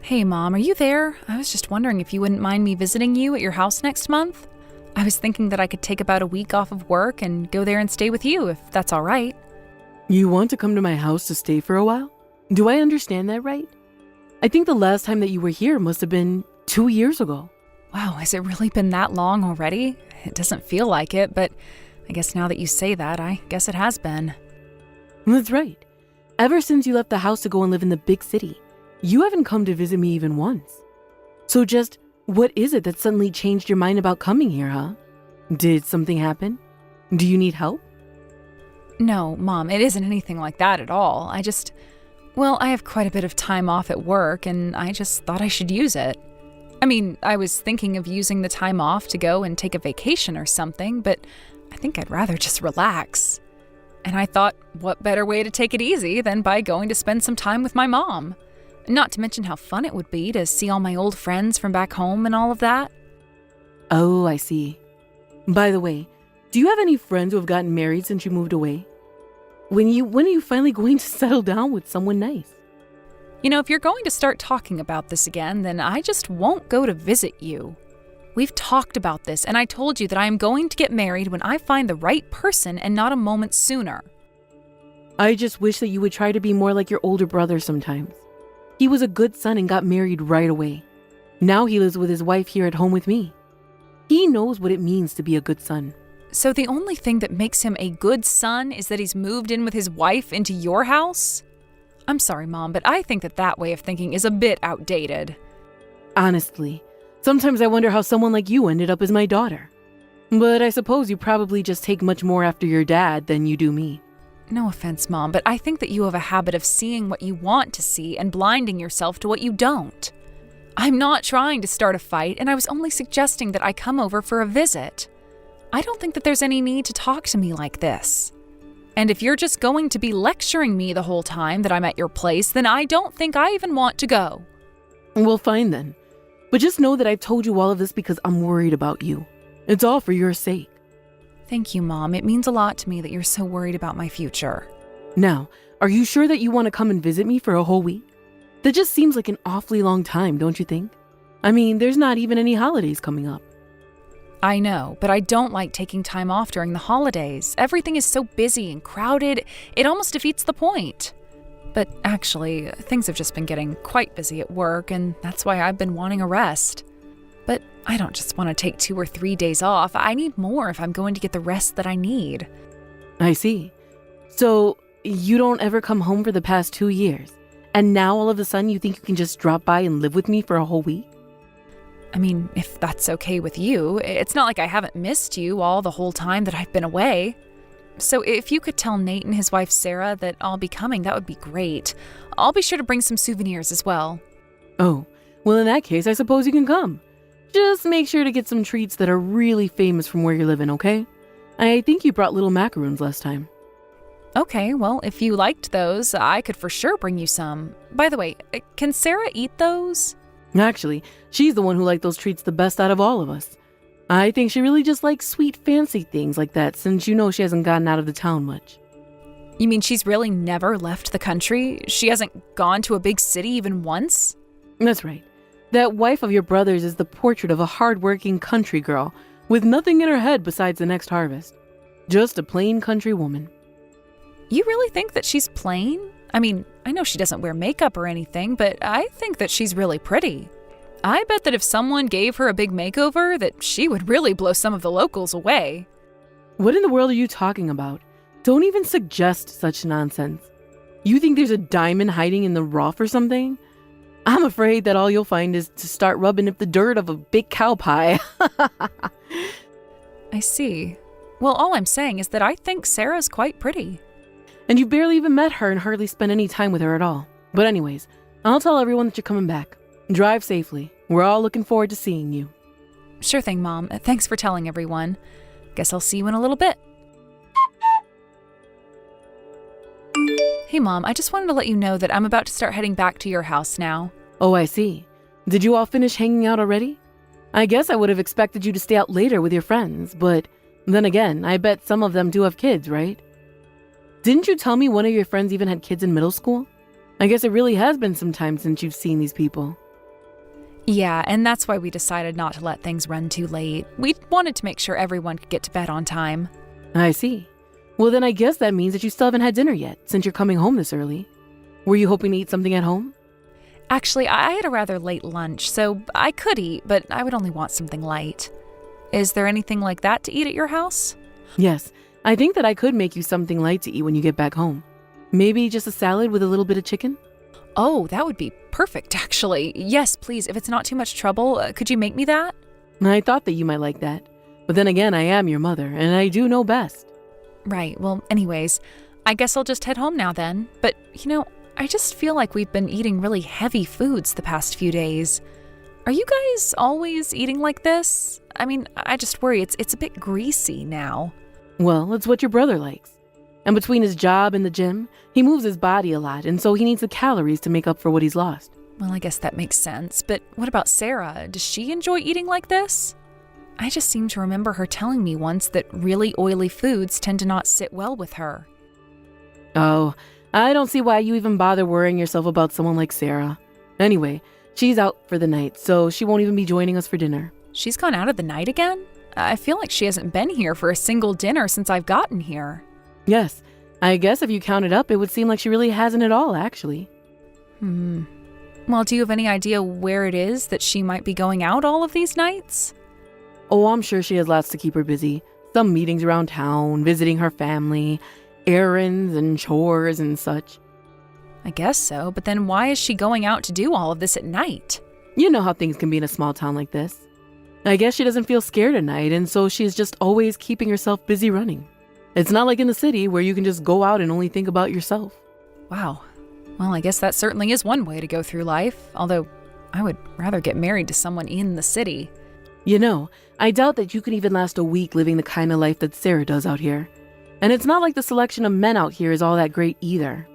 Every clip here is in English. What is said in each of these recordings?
Hey, Mom, are you there? I was just wondering if you wouldn't mind me visiting you at your house next month. I was thinking that I could take about a week off of work and go there and stay with you, if that's all right. You want to come to my house to stay for a while? Do I understand that right? I think the last time that you were here must have been 2 years ago. Wow, has it really been that long already? It doesn't feel like it, but I guess now that you say that, I guess it has been. That's right. Ever since you left the house to go and live in the big city, you haven't come to visit me even once. So just, what is it that suddenly changed your mind about coming here, huh? Did something happen? Do you need help? No, Mom, it isn't anything like that at all. I have quite a bit of time off at work, and I just thought I should use it. I mean, I was thinking of using the time off to go and take a vacation or something, but I think I'd rather just relax. And I thought, what better way to take it easy than by going to spend some time with my mom? Not to mention how fun it would be to see all my old friends from back home and all of that. Oh, I see. By the way, do you have any friends who have gotten married since you moved away? When are you finally going to settle down with someone nice? You know, if you're going to start talking about this again, then I just won't go to visit you. We've talked about this, and I told you that I am going to get married when I find the right person and not a moment sooner. I just wish that you would try to be more like your older brother sometimes. He was a good son and got married right away. Now he lives with his wife here at home with me. He knows what it means to be a good son. So the only thing that makes him a good son is that he's moved in with his wife into your house? I'm sorry, Mom, but I think that way of thinking is a bit outdated. Honestly, sometimes I wonder how someone like you ended up as my daughter. But I suppose you probably just take much more after your dad than you do me. No offense, Mom, but I think that you have a habit of seeing what you want to see and blinding yourself to what you don't. I'm not trying to start a fight, and I was only suggesting that I come over for a visit. I don't think that there's any need to talk to me like this. And if you're just going to be lecturing me the whole time that I'm at your place, then I don't think I even want to go. Well, fine then. But just know that I've told you all of this because I'm worried about you. It's all for your sake. Thank you, Mom. It means a lot to me that you're so worried about my future. Now, are you sure that you want to come and visit me for a whole week? That just seems like an awfully long time, don't you think? I mean, there's not even any holidays coming up. I know, but I don't like taking time off during the holidays. Everything is so busy and crowded, it almost defeats the point. But actually, things have just been getting quite busy at work, and that's why I've been wanting a rest. But I don't just want to take 2 or 3 days off. I need more if I'm going to get the rest that I need. I see. So, you don't ever come home for the past 2 years, and now all of a sudden you think you can just drop by and live with me for a whole week? I mean, if that's okay with you, it's not like I haven't missed you all the whole time that I've been away. So if you could tell Nate and his wife Sarah that I'll be coming, that would be great. I'll be sure to bring some souvenirs as well. Oh, well in that case, I suppose you can come. Just make sure to get some treats that are really famous from where you're living, okay? I think you brought little macaroons last time. Okay, well, if you liked those, I could for sure bring you some. By the way, can Sarah eat those? Actually, she's the one who liked those treats the best out of all of us. I think she really just likes sweet, fancy things like that since you know she hasn't gotten out of the town much. You mean she's really never left the country? She hasn't gone to a big city even once? That's right. That wife of your brother's is the portrait of a hard-working country girl with nothing in her head besides the next harvest. Just a plain country woman. You really think that she's plain? I mean, I know she doesn't wear makeup or anything, but I think that she's really pretty. I bet that if someone gave her a big makeover, that she would really blow some of the locals away. What in the world are you talking about? Don't even suggest such nonsense. You think there's a diamond hiding in the rough or something? I'm afraid that all you'll find is to start rubbing up the dirt of a big cow pie. I see. Well, all I'm saying is that I think Sarah's quite pretty. And you've barely even met her and hardly spent any time with her at all. But anyways, I'll tell everyone that you're coming back. Drive safely. We're all looking forward to seeing you. Sure thing, Mom. Thanks for telling everyone. Guess I'll see you in a little bit. Hey, Mom, I just wanted to let you know that I'm about to start heading back to your house now. Oh, I see. Did you all finish hanging out already? I guess I would have expected you to stay out later with your friends, but then again, I bet some of them do have kids, right? Didn't you tell me one of your friends even had kids in middle school? I guess it really has been some time since you've seen these people. Yeah, and that's why we decided not to let things run too late. We wanted to make sure everyone could get to bed on time. I see. Well, then I guess that means that you still haven't had dinner yet, since you're coming home this early. Were you hoping to eat something at home? Actually, I had a rather late lunch, so I could eat, but I would only want something light. Is there anything like that to eat at your house? Yes, I think that I could make you something light to eat when you get back home. Maybe just a salad with a little bit of chicken? Oh, that would be perfect, actually. Yes, please, if it's not too much trouble, could you make me that? I thought that you might like that. But then again, I am your mother, and I do know best. Right, well, anyways, I guess I'll just head home now then. But, I just feel like we've been eating really heavy foods the past few days. Are you guys always eating like this? I mean, I just worry it's a bit greasy now. Well, it's what your brother likes. And between his job and the gym, he moves his body a lot, and so he needs the calories to make up for what he's lost. Well, I guess that makes sense. But what about Sarah? Does she enjoy eating like this? I just seem to remember her telling me once that really oily foods tend to not sit well with her. Oh, I don't see why you even bother worrying yourself about someone like Sarah. Anyway, she's out for the night, so she won't even be joining us for dinner. She's gone out of the night again? I feel like she hasn't been here for a single dinner since I've gotten here. Yes, I guess if you count it up, it would seem like she really hasn't at all, actually. Well, do you have any idea where it is that she might be going out all of these nights? Oh, I'm sure she has lots to keep her busy. Some meetings around town, visiting her family, errands and chores and such. I guess so, but then why is she going out to do all of this at night? You know how things can be in a small town like this. I guess she doesn't feel scared at night, and so she's just always keeping herself busy running. It's not like in the city where you can just go out and only think about yourself. Wow. Well, I guess that certainly is one way to go through life, although I would rather get married to someone in the city. You know, I doubt that you can even last a week living the kind of life that Sarah does out here. And it's not like the selection of men out here is all that great either.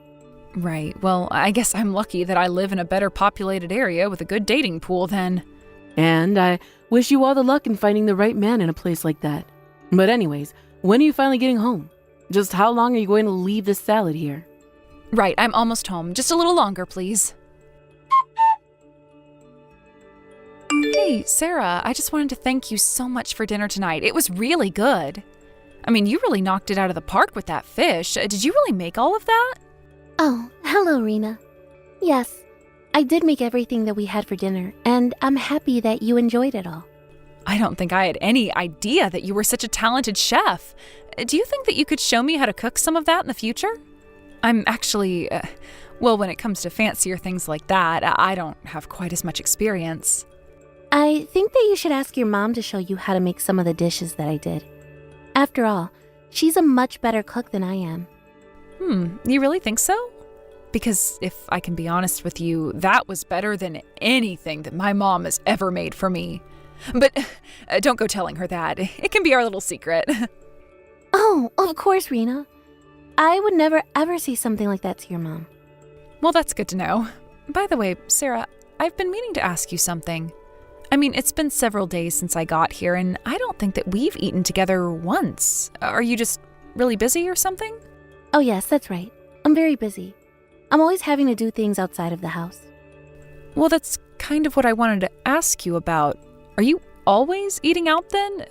Right. Well, I guess I'm lucky that I live in a better populated area with a good dating pool then. And I wish you all the luck in finding the right man in a place like that. But anyways, when are you finally getting home? Just how long are you going to leave this salad here? Right, I'm almost home. Just a little longer, please. Hey, Sarah, I just wanted to thank you so much for dinner tonight. It was really good. I mean, you really knocked it out of the park with that fish. Did you really make all of that? Oh, hello, Rena. Yes, I did make everything that we had for dinner, and I'm happy that you enjoyed it all. I don't think I had any idea that you were such a talented chef. Do you think that you could show me how to cook some of that in the future? I'm actually, when it comes to fancier things like that, I don't have quite as much experience. I think that you should ask your mom to show you how to make some of the dishes that I did. After all, she's a much better cook than I am. You really think so? Because if I can be honest with you, that was better than anything that my mom has ever made for me. But don't go telling her that. It can be our little secret. Oh, of course, Rena. I would never ever say something like that to your mom. Well, that's good to know. By the way, Sarah, I've been meaning to ask you something. I mean, it's been several days since I got here, and I don't think that we've eaten together once. Are you just really busy or something? Oh yes, that's right. I'm very busy. I'm always having to do things outside of the house. Well, that's kind of what I wanted to ask you about. Are you always eating out then?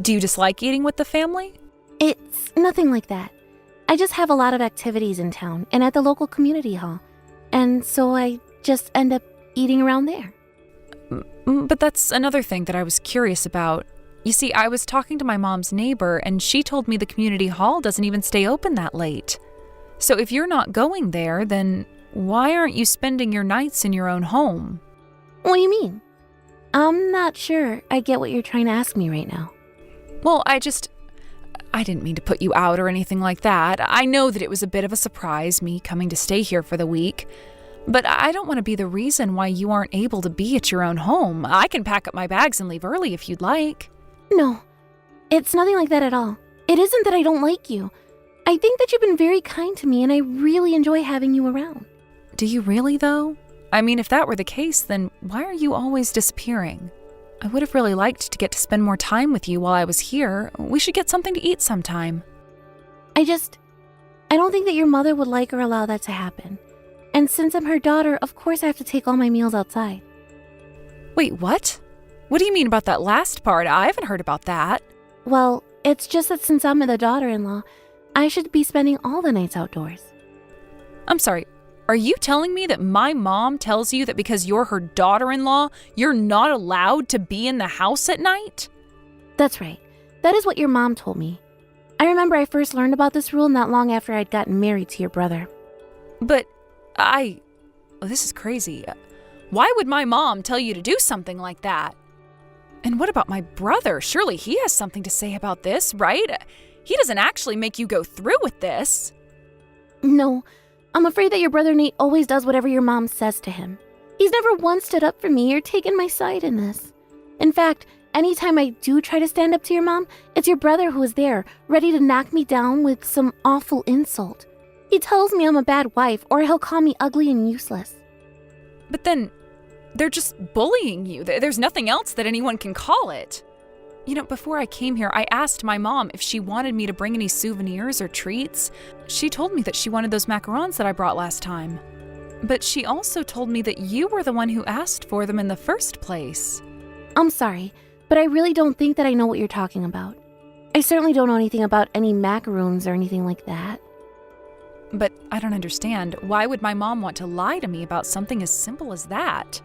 Do you dislike eating with the family? It's nothing like that. I just have a lot of activities in town and at the local community hall, and so I just end up eating around there. But that's another thing that I was curious about. You see, I was talking to my mom's neighbor, and she told me the community hall doesn't even stay open that late. So if you're not going there, then why aren't you spending your nights in your own home? What do you mean? I'm not sure I get what you're trying to ask me right now. Well, I didn't mean to put you out or anything like that. I know that it was a bit of a surprise, me coming to stay here for the week. But I don't want to be the reason why you aren't able to be at your own home. I can pack up my bags and leave early if you'd like. No, it's nothing like that at all. It isn't that I don't like you. I think that you've been very kind to me, and I really enjoy having you around. Do you really, though? I mean, if that were the case, then why are you always disappearing? I would have really liked to get to spend more time with you while I was here. We should get something to eat sometime. I don't think that your mother would like or allow that to happen. And since I'm her daughter, of course I have to take all my meals outside. Wait, what? What do you mean about that last part? I haven't heard about that. Well, it's just that since I'm the daughter-in-law, I should be spending all the nights outdoors. I'm sorry, are you telling me that my mom tells you that because you're her daughter-in-law, you're not allowed to be in the house at night? That's right. That is what your mom told me. I remember I first learned about this rule not long after I'd gotten married to your brother. But this is crazy. Why would my mom tell you to do something like that? And what about my brother? Surely he has something to say about this, right? He doesn't actually make you go through with this. No, I'm afraid that your brother Nate always does whatever your mom says to him. He's never once stood up for me or taken my side in this. In fact, anytime I do try to stand up to your mom, it's your brother who is there, ready to knock me down with some awful insult. He tells me I'm a bad wife, or he'll call me ugly and useless. But then, they're just bullying you. There's nothing else that anyone can call it. You know, before I came here, I asked my mom if she wanted me to bring any souvenirs or treats. She told me that she wanted those macarons that I brought last time. But she also told me that you were the one who asked for them in the first place. I'm sorry, but I really don't think that I know what you're talking about. I certainly don't know anything about any macaroons or anything like that. But I don't understand. Why would my mom want to lie to me about something as simple as that?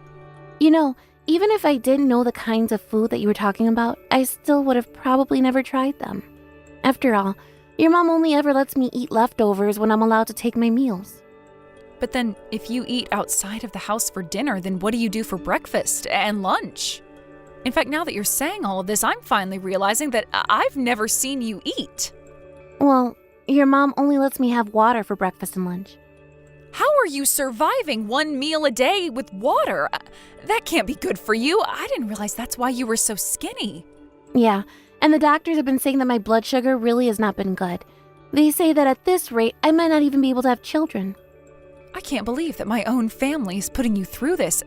You know, even if I didn't know the kinds of food that you were talking about, I still would have probably never tried them. After all, your mom only ever lets me eat leftovers when I'm allowed to take my meals. But then, if you eat outside of the house for dinner, then what do you do for breakfast and lunch? In fact, now that you're saying all of this, I'm finally realizing that I've never seen you eat. Well, your mom only lets me have water for breakfast and lunch. How are you surviving one meal a day with water? That can't be good for you. I didn't realize that's why you were so skinny. Yeah, and the doctors have been saying that my blood sugar really has not been good. They say that at this rate, I might not even be able to have children. I can't believe that my own family is putting you through this.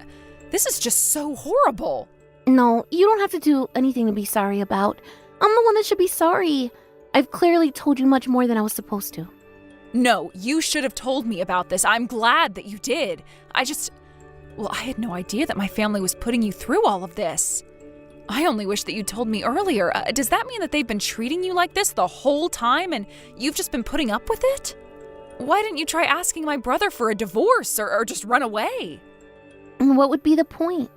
This is just so horrible. No, you don't have to do anything to be sorry about. I'm the one that should be sorry. I've clearly told you much more than I was supposed to. No, you should have told me about this. I'm glad that you did. I had no idea that my family was putting you through all of this. I only wish that you told me earlier. Does that mean that they've been treating you like this the whole time and you've just been putting up with it? Why didn't you try asking my brother for a divorce or just run away? And what would be the point?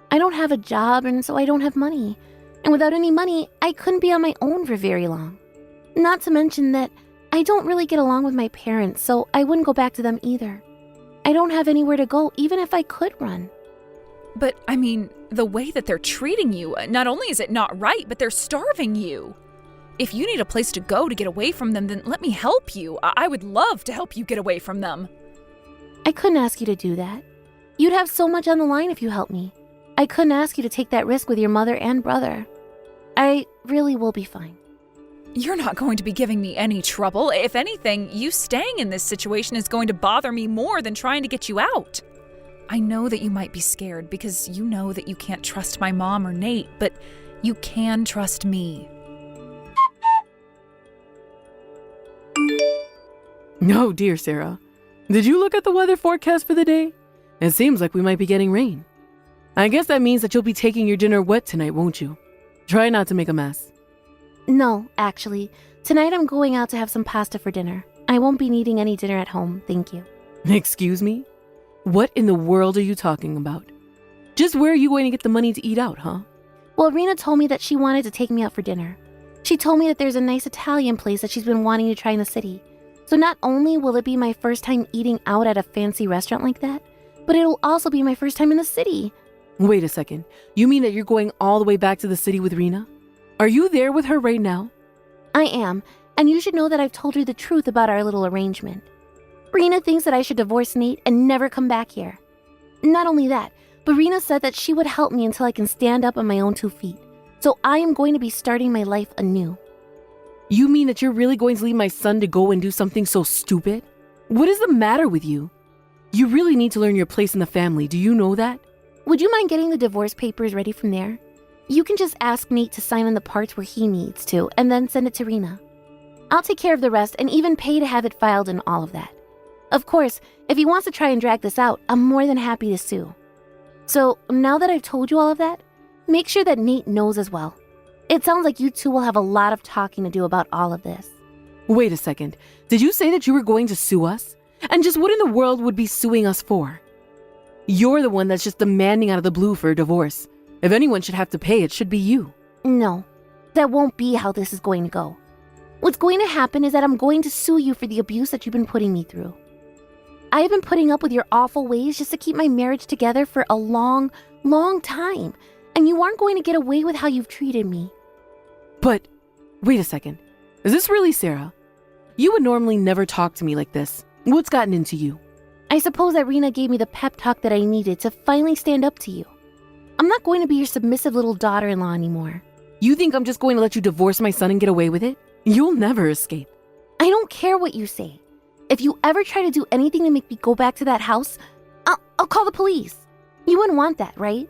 I don't have a job, and so I don't have money. And without any money, I couldn't be on my own for very long. Not to mention that I don't really get along with my parents, so I wouldn't go back to them either. I don't have anywhere to go, even if I could run. But, I mean, the way that they're treating you, not only is it not right, but they're starving you. If you need a place to go to get away from them, then let me help you. I would love to help you get away from them. I couldn't ask you to do that. You'd have so much on the line if you helped me. I couldn't ask you to take that risk with your mother and brother. I really will be fine. You're not going to be giving me any trouble. If anything, you staying in this situation is going to bother me more than trying to get you out. I know that you might be scared because you know that you can't trust my mom or Nate, but you can trust me. No, dear Sarah. Did you look at the weather forecast for the day? It seems like we might be getting rain. I guess that means that you'll be taking your dinner wet tonight, won't you? Try not to make a mess. No, actually. Tonight I'm going out to have some pasta for dinner. I won't be needing any dinner at home, thank you. Excuse me? What in the world are you talking about? Just where are you going to get the money to eat out, huh? Well, Rena told me that she wanted to take me out for dinner. She told me that there's a nice Italian place that she's been wanting to try in the city. So not only will it be my first time eating out at a fancy restaurant like that, but it'll also be my first time in the city. Wait a second. You mean that you're going all the way back to the city with Rena? Are you there with her right now? I am, and you should know that I've told her the truth about our little arrangement. Rena thinks that I should divorce Nate and never come back here. Not only that, but Rena said that she would help me until I can stand up on my own 2 feet. So I am going to be starting my life anew. You mean that you're really going to leave my son to go and do something so stupid? What is the matter with you? You really need to learn your place in the family, do you know that? Would you mind getting the divorce papers ready from there? You can just ask Nate to sign on the parts where he needs to, and then send it to Rena. I'll take care of the rest and even pay to have it filed and all of that. Of course, if he wants to try and drag this out, I'm more than happy to sue. So now that I've told you all of that, make sure that Nate knows as well. It sounds like you two will have a lot of talking to do about all of this. Wait a second. Did you say that you were going to sue us? And just what in the world would be suing us for? You're the one that's just demanding out of the blue for a divorce. If anyone should have to pay, it should be you. No, that won't be how this is going to go. What's going to happen is that I'm going to sue you for the abuse that you've been putting me through. I have been putting up with your awful ways just to keep my marriage together for a long, long time, and you aren't going to get away with how you've treated me. But, wait a second. Is this really Sarah? You would normally never talk to me like this. What's gotten into you? I suppose that Rena gave me the pep talk that I needed to finally stand up to you. I'm not going to be your submissive little daughter-in-law anymore. You think I'm just going to let you divorce my son and get away with it? You'll never escape. I don't care what you say. If you ever try to do anything to make me go back to that house, I'll call the police. You wouldn't want that, right?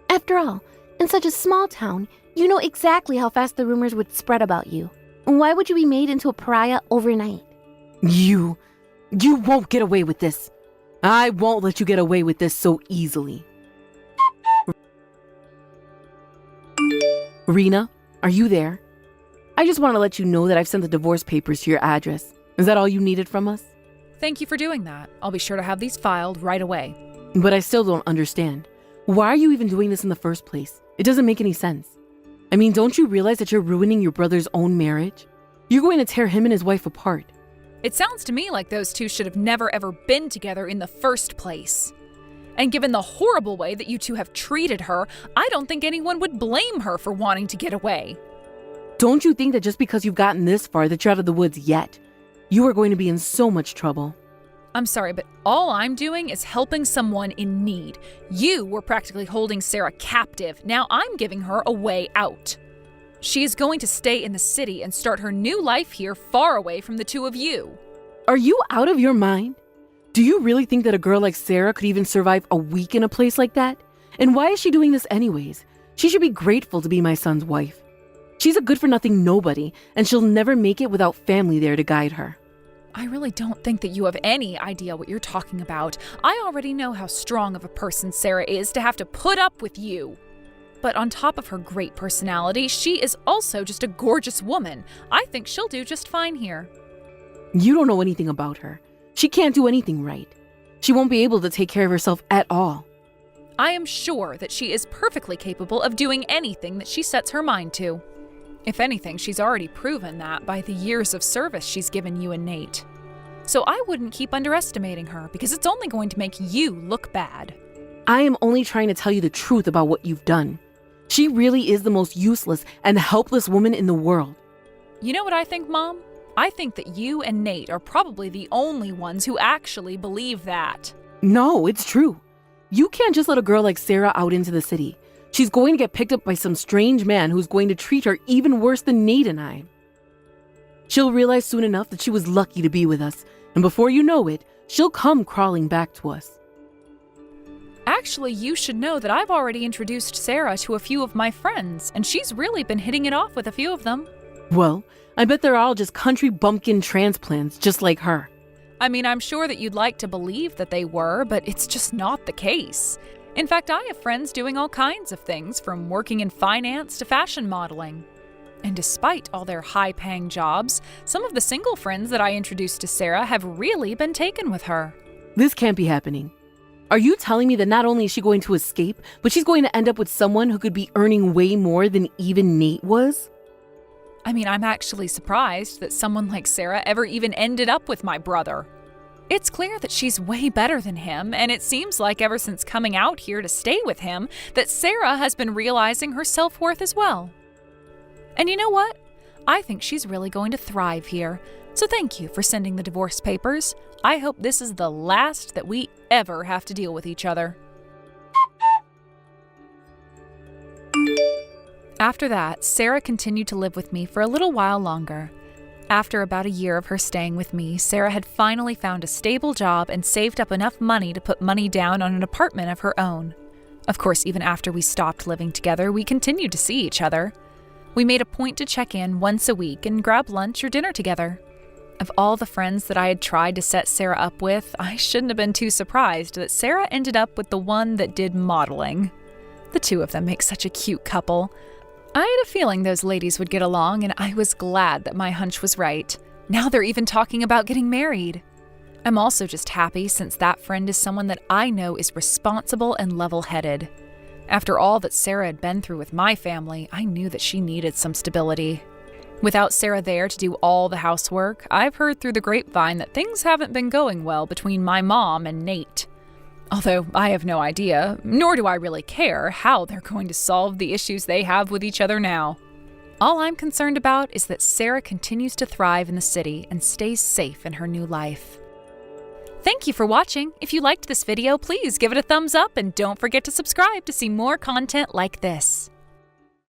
After all, in such a small town, you know exactly how fast the rumors would spread about you. Why would you be made into a pariah overnight? You won't get away with this. I won't let you get away with this so easily. Rena, are you there? I just want to let you know that I've sent the divorce papers to your address. Is that all you needed from us? Thank you for doing that. I'll be sure to have these filed right away. But I still don't understand. Why are you even doing this in the first place? It doesn't make any sense. I mean, don't you realize that you're ruining your brother's own marriage? You're going to tear him and his wife apart. It sounds to me like those two should have never ever been together in the first place. And given the horrible way that you two have treated her, I don't think anyone would blame her for wanting to get away. Don't you think that just because you've gotten this far that you're out of the woods yet? You are going to be in so much trouble. I'm sorry, but all I'm doing is helping someone in need. You were practically holding Sarah captive. Now I'm giving her a way out. She is going to stay in the city and start her new life here far away from the two of you. Are you out of your mind? Do you really think that a girl like Sarah could even survive a week in a place like that? And why is she doing this anyways? She should be grateful to be my son's wife. She's a good-for-nothing nobody, and she'll never make it without family there to guide her. I really don't think that you have any idea what you're talking about. I already know how strong of a person Sarah is to have to put up with you. But on top of her great personality, she is also just a gorgeous woman. I think she'll do just fine here. You don't know anything about her. She can't do anything right. She won't be able to take care of herself at all. I am sure that she is perfectly capable of doing anything that she sets her mind to. If anything, she's already proven that by the years of service she's given you and Nate. So I wouldn't keep underestimating her because it's only going to make you look bad. I am only trying to tell you the truth about what you've done. She really is the most useless and helpless woman in the world. You know what I think, Mom? I think that you and Nate are probably the only ones who actually believe that. No, it's true. You can't just let a girl like Sarah out into the city. She's going to get picked up by some strange man who's going to treat her even worse than Nate and I. She'll realize soon enough that she was lucky to be with us, and before you know it, she'll come crawling back to us. Actually, you should know that I've already introduced Sarah to a few of my friends, and she's really been hitting it off with a few of them. Well, I bet they're all just country bumpkin transplants just like her. I mean, I'm sure that you'd like to believe that they were, but it's just not the case. In fact, I have friends doing all kinds of things, from working in finance to fashion modeling. And despite all their high-paying jobs, some of the single friends that I introduced to Sarah have really been taken with her. This can't be happening. Are you telling me that not only is she going to escape, but she's going to end up with someone who could be earning way more than even Nate was? I mean, I'm actually surprised that someone like Sarah ever even ended up with my brother. It's clear that she's way better than him, and it seems like ever since coming out here to stay with him, that Sarah has been realizing her self-worth as well. And you know what? I think she's really going to thrive here. So thank you for sending the divorce papers. I hope this is the last that we ever have to deal with each other. After that, Sarah continued to live with me for a little while longer. After about a year of her staying with me, Sarah had finally found a stable job and saved up enough money to put money down on an apartment of her own. Of course, even after we stopped living together, we continued to see each other. We made a point to check in once a week and grab lunch or dinner together. Of all the friends that I had tried to set Sarah up with, I shouldn't have been too surprised that Sarah ended up with the one that did modeling. The two of them make such a cute couple. I had a feeling those ladies would get along, and I was glad that my hunch was right. Now they're even talking about getting married. I'm also just happy since that friend is someone that I know is responsible and level-headed. After all that Sarah had been through with my family, I knew that she needed some stability. Without Sarah there to do all the housework, I've heard through the grapevine that things haven't been going well between my mom and Nate. Although I have no idea, nor do I really care, how they're going to solve the issues they have with each other now. All I'm concerned about is that Sarah continues to thrive in the city and stays safe in her new life. Thank you for watching. If you liked this video, please give it a thumbs up and don't forget to subscribe to see more content like this.